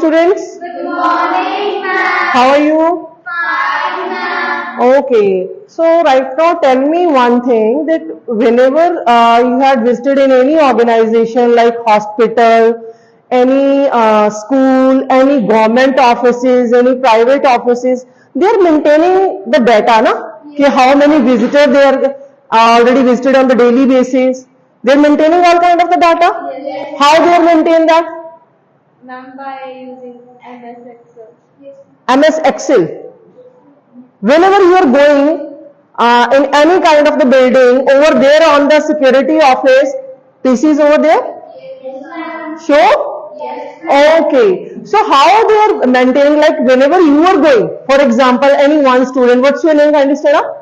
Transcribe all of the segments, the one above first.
Students, Good morning, ma'am. how are you? Fine, ma'am. Okay, so right now tell me one thing that whenever you had visited in any organization like hospital, any school, any government offices, any private offices, they are maintaining the data, na? Ki how many visitors they are already visited on the daily basis. They are maintaining all kind of the data. Yes. How they are maintain that? Ma'am, by using MS Excel. Yes. MS Excel. Whenever you are going in any kind of the building, over there on the security office, PCs over there? Yes, ma'am. Sure? Yes, ma'am. Okay. So how they are maintaining, like whenever you are going, for example, any one student, what's your name, kindly stand up?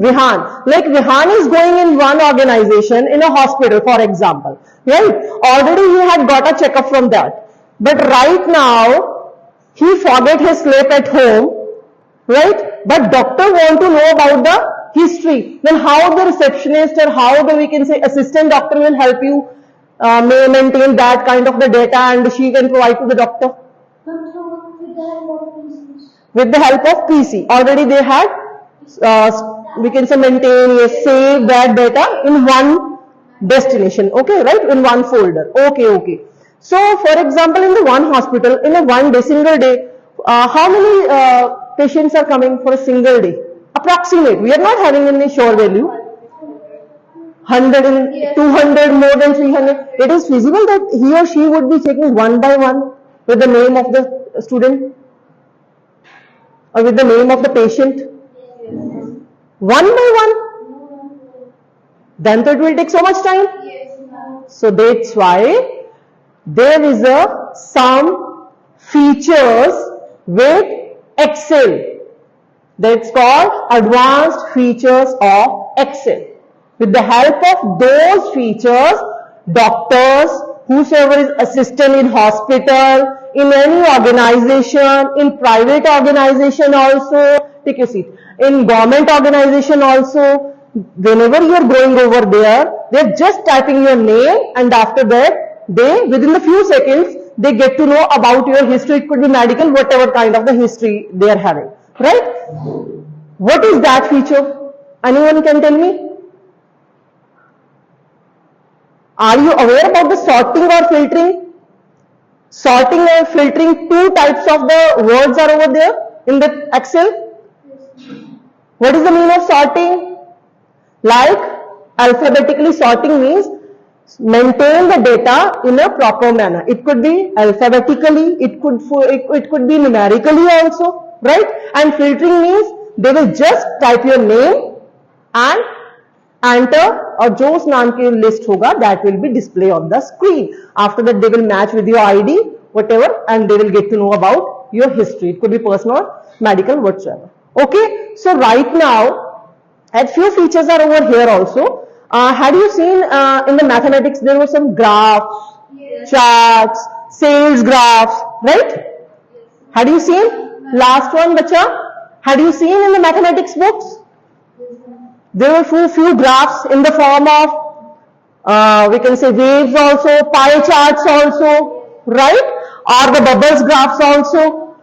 Vihan. Like Vihan is going in one organization, in a hospital, for example, right? Already he had got a checkup from that. But right now, he forget his slip at home, right? But doctor want to know about the history. Then how the receptionist or how the, we can say, assistant doctor will help you maintain that kind of the data and she can provide to the doctor? With the help of PC. Already they had, we can say maintain, yes, save that data in one destination, okay, right, in one folder. Okay. So for example, in the one hospital, in a one day, single day, how many patients are coming for a single day? Approximate. We are not having any sure value. 100 and 200, more than 300. It is feasible that he or she would be checking one by one with the name of the student or with the name of the patient. One by one. Then it will take so much time. Yes, ma'am. So that's why there is some features with Excel. That's called advanced features of Excel. With the help of those features, doctors, whosoever is assistant in hospital, in any organization, in private organization also, take a seat, in government organization also, whenever you are going over there, they are just typing your name and after that, they, within a few seconds, they get to know about your history. It could be medical, whatever kind of the history they are having, right? What is that feature? Anyone can tell me? Are you aware about the sorting or filtering? Sorting and filtering, two types of the words are over there in the Excel. What is the meaning of sorting? Like alphabetically sorting means maintain the data in a proper manner. It could be alphabetically, it could be numerically also, right? And filtering means they will just type your name and enter और जो उस नाम की list होगा that will be display on the screen. After that they will match with your ID, whatever, and they will get to know about your history. It could be personal or medical, whatsoever. Okay, so right now, a few features are over here also. Had you seen in the mathematics there were some graphs, charts, sales graphs, right? Had you seen? Last one, bacha. Had you seen in the mathematics books? There were few graphs in the form of, we can say waves also, pie charts also, right? Or the bubbles graphs also.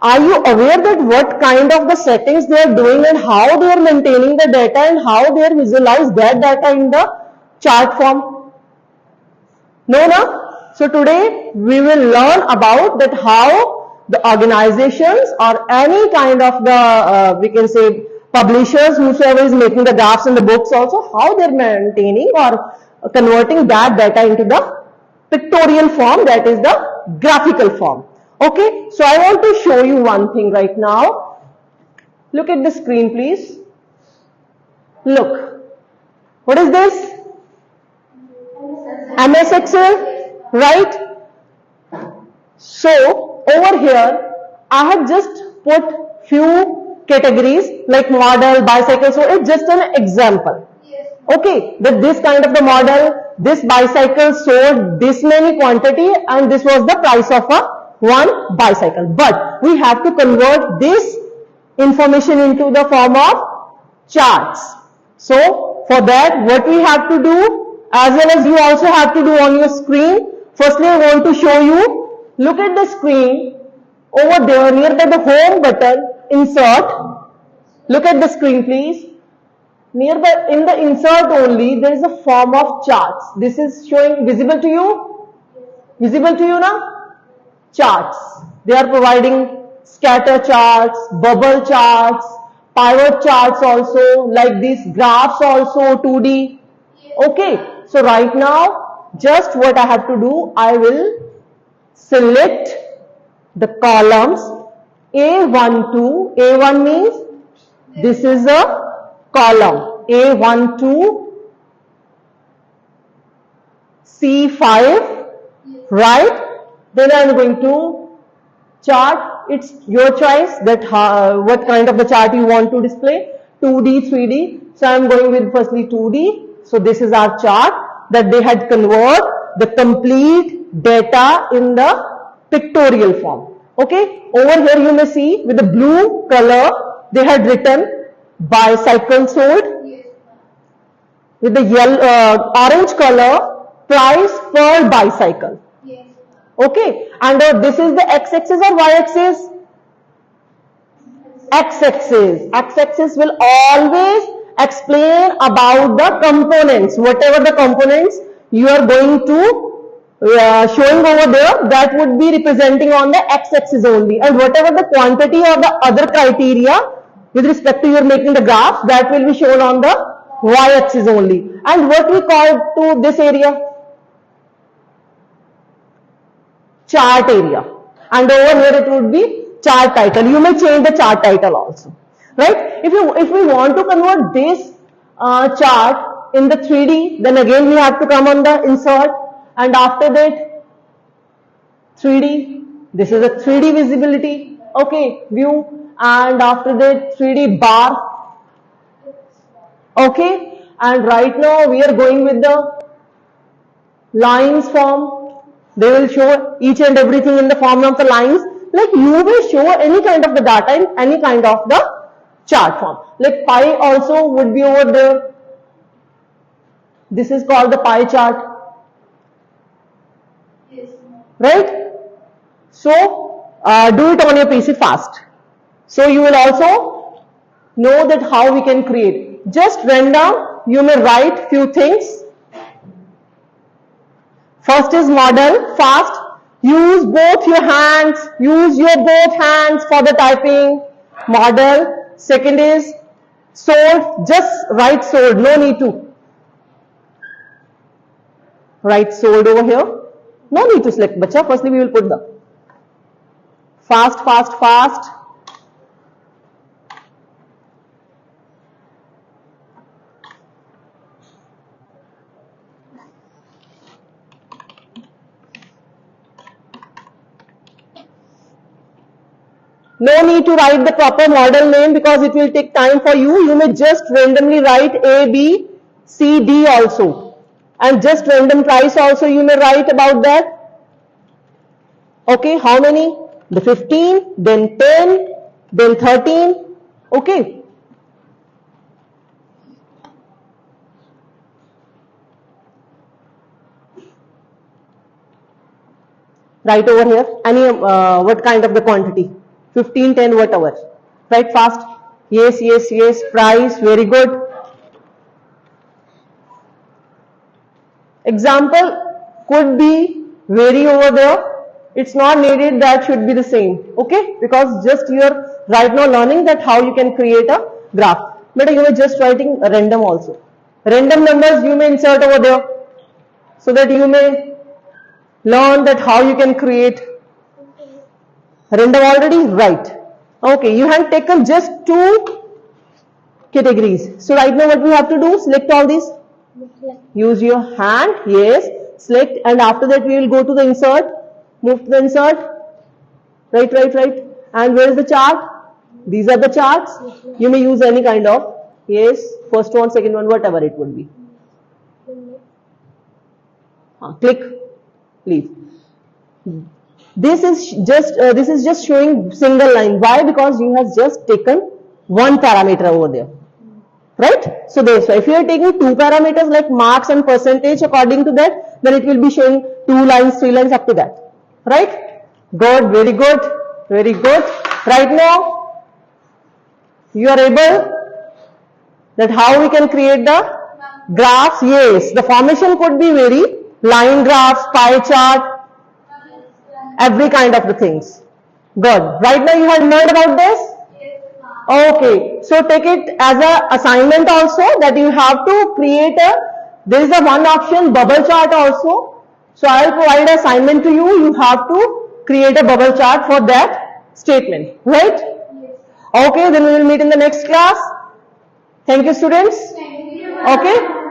Are you aware that what kind of the settings they are doing and how they are maintaining the data and how they are visualize that data in the chart form? No, no? So today we will learn about that how the organizations or any kind of the, we can say, publishers, whosoever is making the graphs in the books also, how they are maintaining or converting that data into the pictorial form, that is the graphical form. Okay, so I want to show you one thing right now. Look at the screen, please. Look. What is this? MS Excel, right? So, over here, I have just put few categories like model, bicycle, so it's just an example. Okay, that this kind of the model, this bicycle sold this many quantity and this was the price of one bicycle. But we have to convert this information into the form of charts. So for that what we have to do, as well as you also have to do on your screen, Firstly, I want to show you, look at the screen over there nearby the home button, insert. Look at the screen please. Nearby in the insert only, there is a form of charts. This is showing visible to you? Visible to you now? Charts. They are providing scatter charts, bubble charts, pivot charts also, like these graphs also 2D. Okay, so right now, just what I have to do, I will select the columns A12. A1 means this is a column. A12, C5, right? Then I am going to chart. It's your choice that what kind of the chart you want to display, 2D, 3D. So I am going with firstly 2D. So this is our chart that they had convert the complete data in the pictorial form. Okay, over here you may see with the blue color they had written bicycle sold, with the yellow orange color price per bicycle. Yes. Okay, and this is the x-axis or y-axis? X-axis. X-axis will always explain about the components. Whatever the components you are going to showing over there, that would be representing on the x-axis only. And whatever the quantity or the other criteria with respect to your making the graph, that will be shown on the y-axis only. And what we call to this area? Chart area. And over here it would be chart title. You may change the chart title also, right? If we want to convert this chart in the 3D, then again we have to come on the insert, and after that 3D. This is a 3D visibility, okay, view, and after that 3D bar, okay. And right now we are going with the lines form. They will show each and everything in the form of the lines. Like you will show any kind of the data in any kind of the chart form. Like pie also would be over there. This is called the pie chart. Yes. Right? So do it on your PC fast. So you will also know that how we can create. Just random, you may write few things. First is model, fast. Use both your hands. Use your both hands for the typing. Model. Second is sold. Just write sold. No need to write sold over here. No need to select bacha. Firstly, we will put the fast, fast, fast. No need to write the proper model name because it will take time for you. You may just randomly write A, B, C, D also. And just random price also you may write about that. Okay, how many? The 15, then 10, then 13. Okay. Right over here, any what kind of the quantity? 15, 10, whatever. Right, fast. Yes, yes, yes. Price, very good. Example could be vary over there. It's not needed that should be the same. Okay, because just you're right now learning that how you can create a graph. But you are just writing random also. Random numbers you may insert over there so that you may learn that how you can create. Random already? Right. Okay, you have taken just 2 categories. So right now what we have to do, select all these. Use your hand, yes, select, and after that we will go to the insert, move to the insert, right, right, right. And where is the chart? These are the charts. You may use any kind of, yes, first one, second one, whatever it would be. Click, leave. This is just showing single line. Why? Because you have just taken one parameter over there, right? So if you are taking 2 parameters like marks and percentage according to that, then it will be showing 2 lines, 3 lines up to that. Right? Good, very good, very good. Right now, you are able that how we can create the graphs. Yes, the formation could be very line graphs, pie chart, every kind of the things. Good. Right now you have learned about this? Yes, ma'am. Okay. So take it as a assignment also that you have to create there is a one option bubble chart also. So I will provide an assignment to you. You have to create a bubble chart for that statement. Right? Yes. Okay. Then we will meet in the next class. Thank you, students. Thank you. Okay.